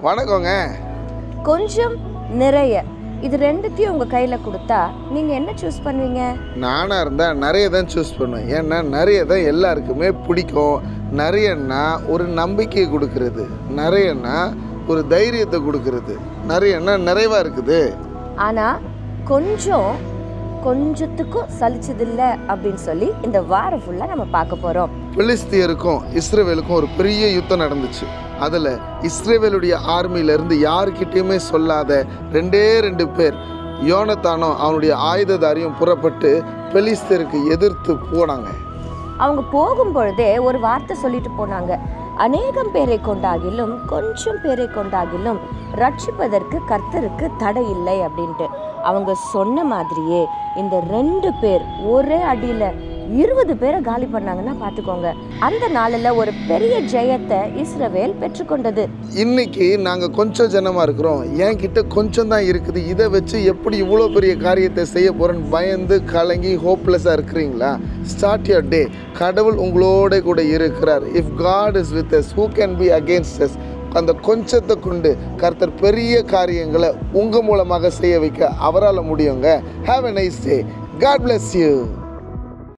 வணக்கங்க. கொஞ்சம் நிறைய இது ரெண்டுத்தையும் உங்கள் கையில் கொடுத்தா நீங்கள் என்ன சூஸ் பண்ணுவீங்க? நானாக இருந்தால் நிறைய தான் சூஸ் பண்ணுவேன். ஏன்னா நிறைய தான் எல்லாருக்குமே பிடிக்கும். நிறையன்னா ஒரு நம்பிக்கையை கொடுக்கறது, நிறையன்னா ஒரு தைரியத்தை கொடுக்கறது, நிறையன்னா நிறைவாக இருக்குது. ஆனால் கொஞ்சத்துக்கும் சலிச்சதில்லை அப்படின்னு சொல்லி இந்த வாரம் ஃபுல்லாக நம்ம பார்க்க போகிறோம். பெலிஸ்தியருக்கும் இஸ்ரவேலுக்கும் ஒரு பெரிய யுத்தம் நடந்துச்சு. அதில் இஸ்ரவேலுடைய ஆர்மியிலேருந்து யாருக்கிட்டேயுமே சொல்லாத 2 பேர், யோனத்தானும் அவனுடைய ஆயுததாரியும் புறப்பட்டு பெலிஸ்தியருக்கு எதிர்த்து போனாங்க. அவங்க போகும் பொழுதே ஒரு வார்த்தை சொல்லிட்டு போனாங்க, அநேகம் பேரை கொண்டாகிலும் கொஞ்சம் பேரை கொண்டாகிலும் ரட்சிப்பதற்கு கர்த்தருக்கு தடை இல்லை அப்படின்ட்டு. அவங்க சொன்ன மாதிரியே இந்த 2 பேர் ஒரே அடியில் 20 பேரை காலி பண்ணாங்கன்னா பார்த்துக்கோங்க. அந்த நாளில் ஒரு பெரிய ஜெயத்தை இஸ்ரவேல் பெற்றுக்கொண்டது. இன்னைக்கு நாங்கள் கொஞ்சம் ஜனமாக இருக்கிறோம், என்கிட்ட கொஞ்சம் தான் இருக்குது, இதை வச்சு எப்படி இவ்வளோ பெரிய காரியத்தை செய்ய போகிறேன்னு பயந்து கலங்கி ஹோப்லெஸ்ஸாக இருக்கிறீங்களா? Start your day. கடவுள் உங்களோட கூட இருக்கிறார். If God is with us, who can be against us? அந்த கொஞ்சத்தை கொண்டு கர்த்தர் பெரிய காரியங்களை உங்கள் மூலமாக செய்ய வைக்க அவரால் முடியுங்க. Have a nice day. God bless you.